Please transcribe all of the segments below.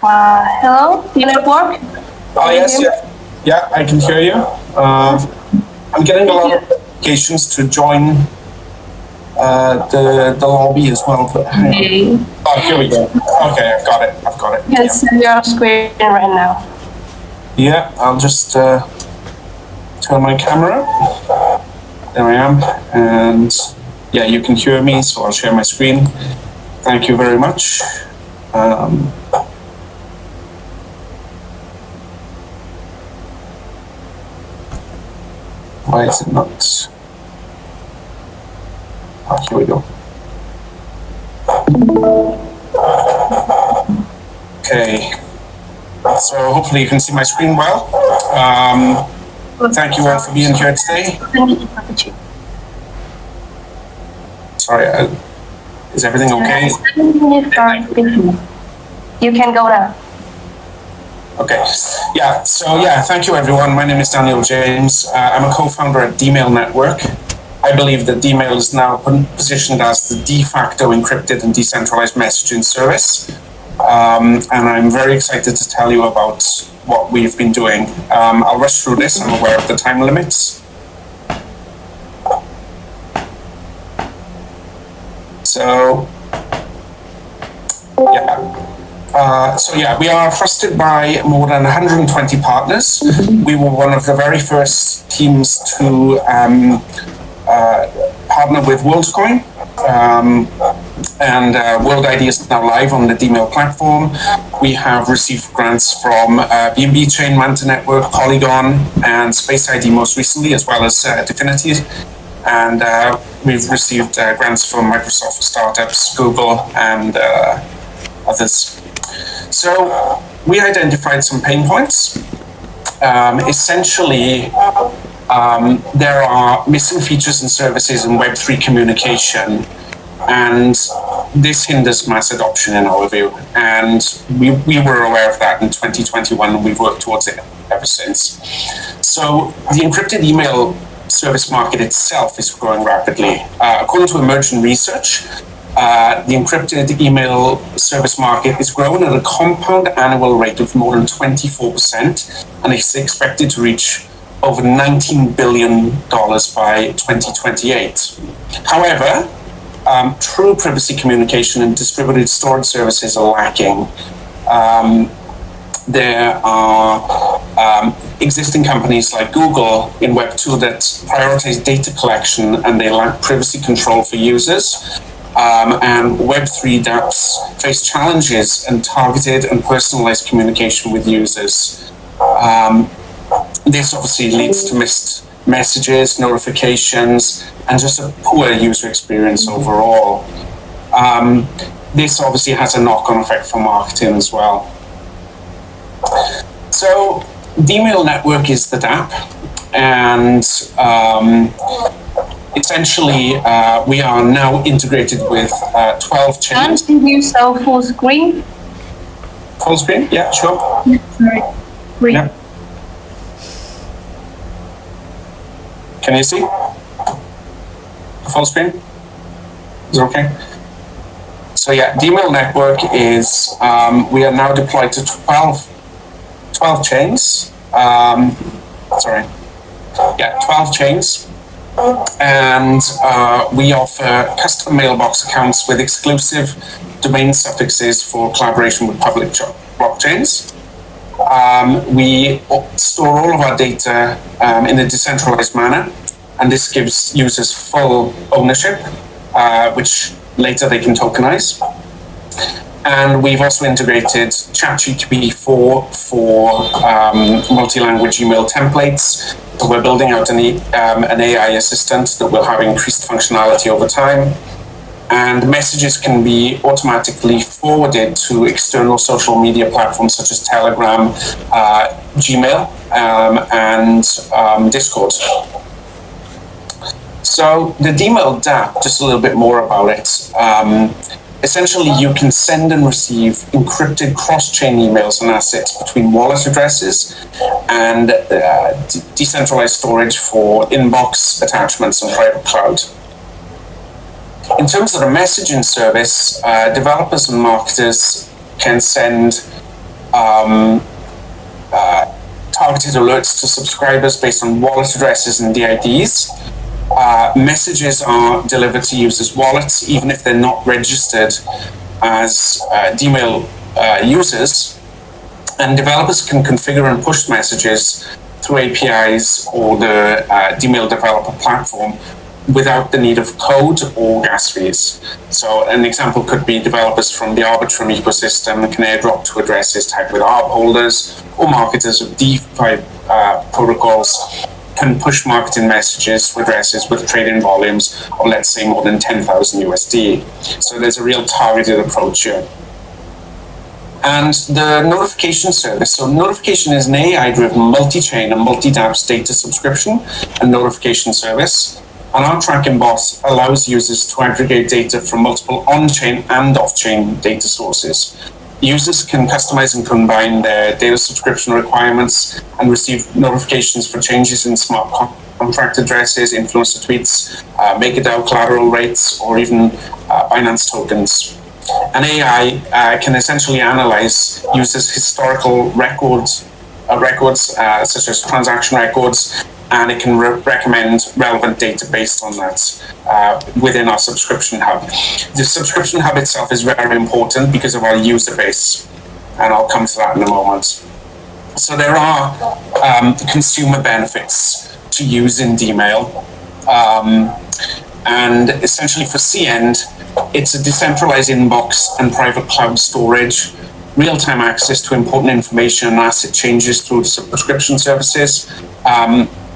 Hello, Dmail Network. Oh, yes, yeah, I can hear you. I'm getting a lot of applications to join the lobby as well. But Okay. oh, here we go. Okay, I've got it. You can see your screen right now. Yeah, I'll just turn my camera. There I am. And yeah, you can hear me, so I'll share my screen. Thank you very much. Why is it not? Oh, here we go. Okay. So hopefully you can see my screen well. Thank you all for being here today. Sorry, is everything okay? You can go now. Okay, thank you everyone. My name is Daniel James. I'm a co-founder at Dmail Network. I believe that Dmail is now positioned as the de facto encrypted and decentralized messaging service. And I'm very excited to tell you about what we've been doing. I'll rush through this. I'm aware of the time limits. So, we are trusted by more than 120 partners. We were one of the very first teams to partner with WorldCoin, and World ID is now live on the Dmail platform. We have received grants from BNB Chain, Manta Network, Polygon, and Space ID most recently, as well as Definity. And we've received grants from Microsoft startups, Google, and others. So we identified some pain points. Essentially, there are missing features and services in Web3 communication, and this hinders mass adoption in our view. And we were aware of that in 2021, and we've worked towards it ever since. So the encrypted email service market itself is growing rapidly. According to emerging research, the encrypted email service market is growing at a compound annual rate of more than 24%, and is expected to reach over $19 billion by 2028. However, true privacy communication and distributed storage services are lacking. There are existing companies like Google in Web2 that prioritize data collection, and they lack privacy control for users. And Web3 dApps face challenges in targeted and personalized communication with users. This obviously leads to missed messages, notifications, and just a poor user experience overall. This obviously has a knock-on effect for marketing as well. So Dmail Network is the dApp, and essentially we are now integrated with 12 chains. Can you show full screen? Full screen? Yeah, sure. Sorry. Yeah. Can you see? Full screen? Is it okay? So yeah, Dmail Network is, we are now deployed to 12 chains. 12 chains. And we offer custom mailbox accounts with exclusive domain suffixes for collaboration with public blockchains. We store all of our data in a decentralized manner, and this gives users full ownership, which later they can tokenize. And we've also integrated ChatGPT-4 for multi-language email templates. So we're building out an AI assistant that will have increased functionality over time. And messages can be automatically forwarded to external social media platforms such as Telegram, Gmail, and Discord. So the Dmail dApp, just a little bit more about it. Essentially, you can send and receive encrypted cross-chain emails and assets between wallet addresses and decentralized storage for inbox attachments and private cloud. In terms of the messaging service, developers and marketers can send targeted alerts to subscribers based on wallet addresses and DIDs. Messages are delivered to users' wallets, even if they're not registered as Dmail users. And developers can configure and push messages through APIs or the Dmail developer platform without the need of code or gas fees. So an example could be developers from the Arbitrum ecosystem can airdrop to addresses tagged with ARB holders, or marketers of DeFi protocols can push marketing messages to addresses with trading volumes of, let's say, more than 10,000 USD. So there's a real targeted approach here. And the notification service. So notification is an AI-driven multi-chain and multi-dApps data subscription and notification service. And our tracking bot allows users to aggregate data from multiple on-chain and off-chain data sources. Users can customize and combine their data subscription requirements and receive notifications for changes in smart contract addresses, influencer tweets, MakerDAO collateral rates, or even Binance tokens. An AI can essentially analyze users' historical records, such as transaction records, and it can recommend relevant data based on that within our subscription hub. The subscription hub itself is very important because of our user base, and I'll come to that in a moment. So there are consumer benefits to using Dmail, and essentially for C-end, it's a decentralized inbox and private cloud storage, real-time access to important information and asset changes through the subscription services.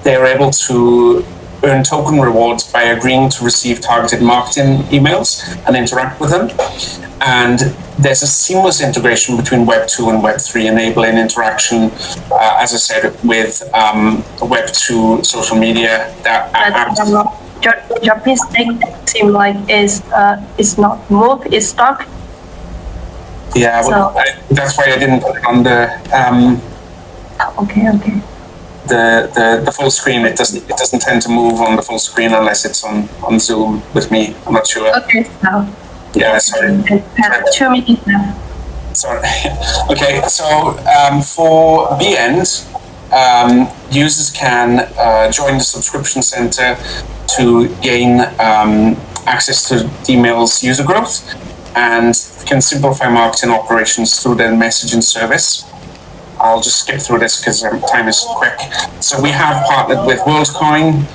They're able to earn token rewards by agreeing to receive targeted marketing emails and interact with them. And there's a seamless integration between Web 2 and Web 3, enabling interaction, as I said, with Web 2 social media. Your mistake seems like it's not moved, it's stuck. Yeah, well, that's why I didn't put it on the. Okay. The full screen. It doesn't tend to move on the full screen unless it's on Zoom with me. I'm not sure. Okay, so. Yeah, sorry. 2 minutes now. Sorry. Okay, so for BEnd, users can join the subscription center to gain access to Dmail's user growth and can simplify marketing operations through their messaging service. I'll just skip through this because time is quick. So we have partnered with WorldCoin,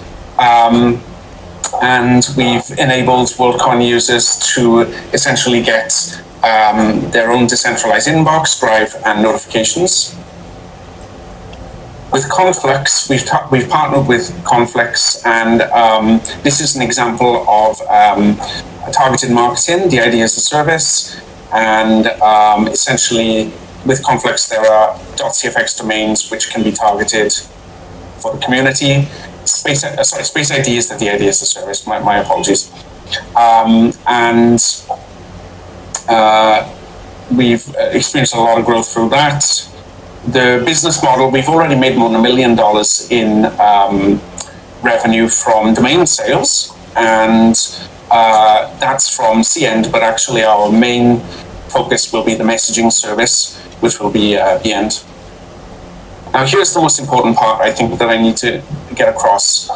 and we've enabled WorldCoin users to essentially get their own decentralized inbox, drive, and notifications. With Conflux, we've partnered with Conflux, and this is an example of targeted marketing, the idea as a service, and essentially with Conflux there are .cfx domains which can be targeted for the community. Space ID is the idea as a service. My apologies, and we've experienced a lot of growth through that. The business model, we've already made more than $1 million in revenue from domain sales, and that's from C-end, but actually our main focus will be the messaging service, which will be BEnd. Now here's the most important part I think that I need to get across.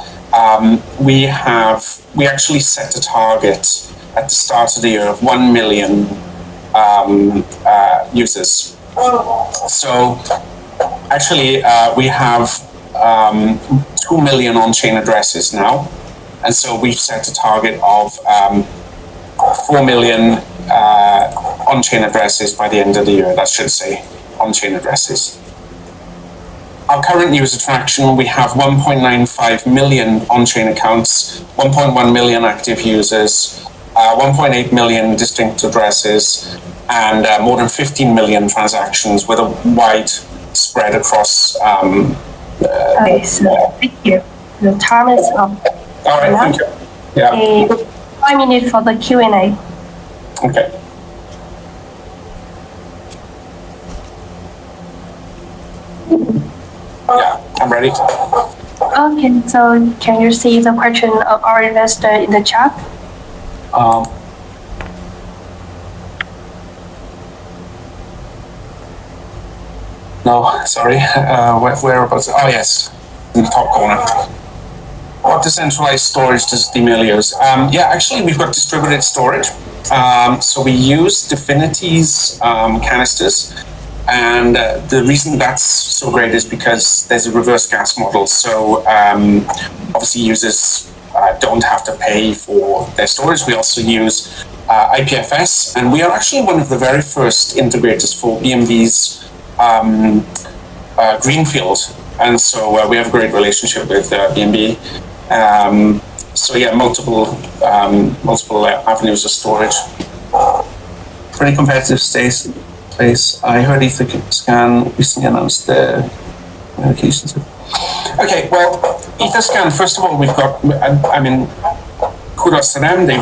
We actually set a target at the start of the year of 1 million users. So actually we have 2 million on-chain addresses now, and so we've set a target of 4 million on-chain addresses by the end of the year. That should say on-chain addresses. Our current user traction, we have 1.95 million on-chain accounts, 1.1 million active users, 1.8 million distinct addresses, and more than 15 million transactions with a wide spread across. Okay, so thank you. The time is up. All right, thank you. Yeah. 5 minutes for the Q&A. Okay. Yeah, I'm ready. Okay, so can you see the question of our investor in the chat? No, sorry. Whereabouts? Oh, yes, in the top corner. What decentralized storage does Dmail use? Yeah, actually, we've got distributed storage. So we use Dfinity's canisters. And the reason that's so great is because there's a reverse gas model. So obviously users don't have to pay for their storage. We also use IPFS, and we are actually one of the very first integrators for BMV's Greenfield. And so we have a great relationship with BMV. So yeah, multiple avenues of storage. Pretty competitive space. I heard Etherscan recently announced their communications. Okay, well, Etherscan. First of all, we've got. I mean, kudos to them. They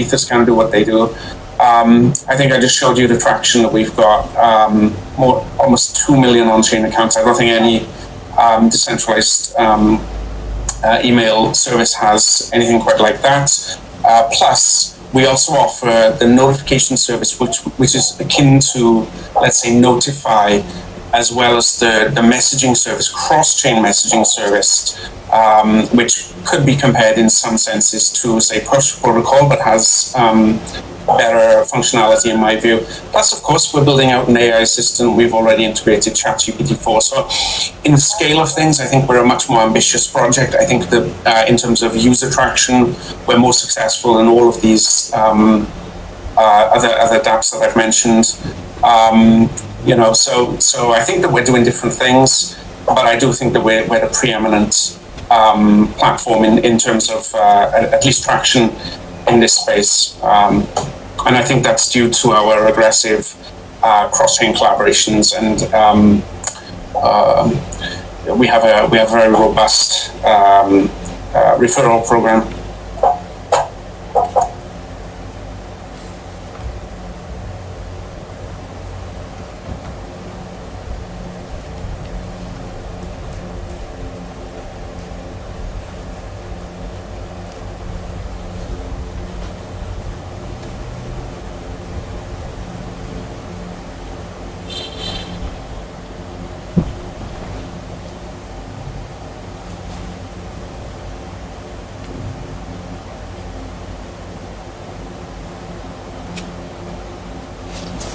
Etherscan do what they do. I think I just showed you the traction that we've got. Almost 2 million on-chain accounts. I don't think any decentralized email service has anything quite like that. Plus, we also offer the notification service, which is akin to, let's say, Notify, as well as the messaging service, cross-chain messaging service, which could be compared in some senses to, say, push protocol, but has better functionality in my view. Plus, of course, we're building out an AI assistant. We've already integrated ChatGPT-4. So in the scale of things, I think we're a much more ambitious project. I think that in terms of user traction, we're more successful in all of these other dApps that I've mentioned. So I think that we're doing different things, but I do think that we're the preeminent platform in terms of at least traction in this space. And I think that's due to our aggressive cross-chain collaborations, and we have a very robust referral program.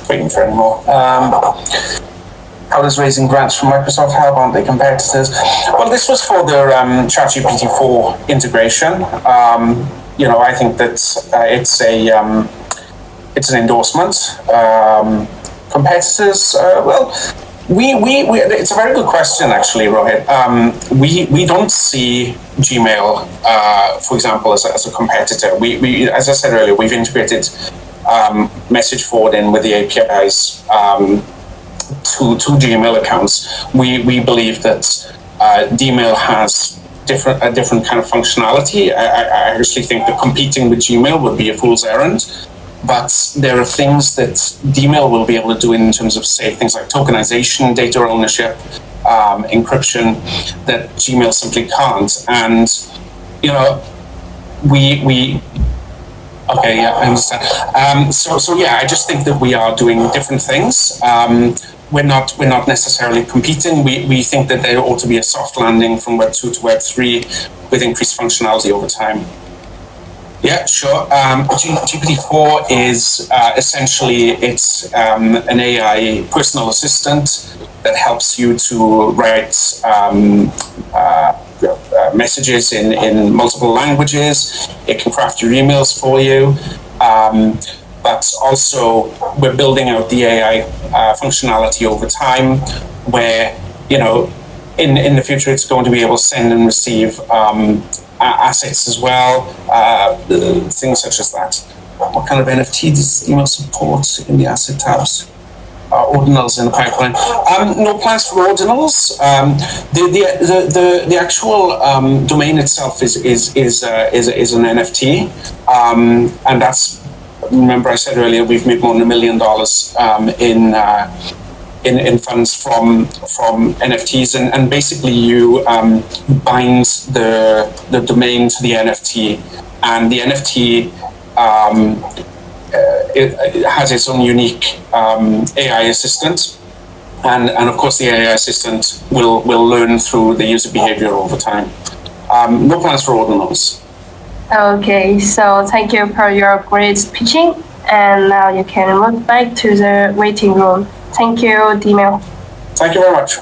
Waiting for any more. How does raising grants from Microsoft help? Aren't they competitors? Well, this was for their ChatGPT-4 integration. I think that it's an endorsement. Competitors? It's a very good question, actually, Rohit. We don't see Gmail, for example, as a competitor. We, as I said earlier, we've integrated message forwarding with the APIs to Gmail accounts. We believe that Dmail has a different kind of functionality. I actually think that competing with Gmail would be a fool's errand. But there are things that Dmail will be able to do in terms of, say, things like tokenization, data ownership, encryption, that Gmail simply can't. And, okay, yeah, I understand. So yeah, I just think that we are doing different things. We're not necessarily competing. We think that there ought to be a soft landing from Web 2 to Web 3 with increased functionality over time. Yeah, sure. GPT-4 is essentially it's an AI personal assistant that helps you to write messages in multiple languages. It can craft your emails for you. But also, we're building out the AI functionality over time, where in the future it's going to be able to send and receive assets as well, things such as that. What kind of NFT does email support in the asset tabs? Ordinals in the pipeline. No plans for ordinals. The actual domain itself is an NFT, and that's. Remember, I said earlier we've made more than $1 million in funds from NFTs, and basically you bind the domain to the NFT, and the NFT it has its own unique AI assistant, And of course, the AI assistant will learn through the user behavior over time. No plans for ordinals. Okay, so thank you for your great pitching. And now you can move back to the waiting room. Thank you, Dmail. Thank you very much.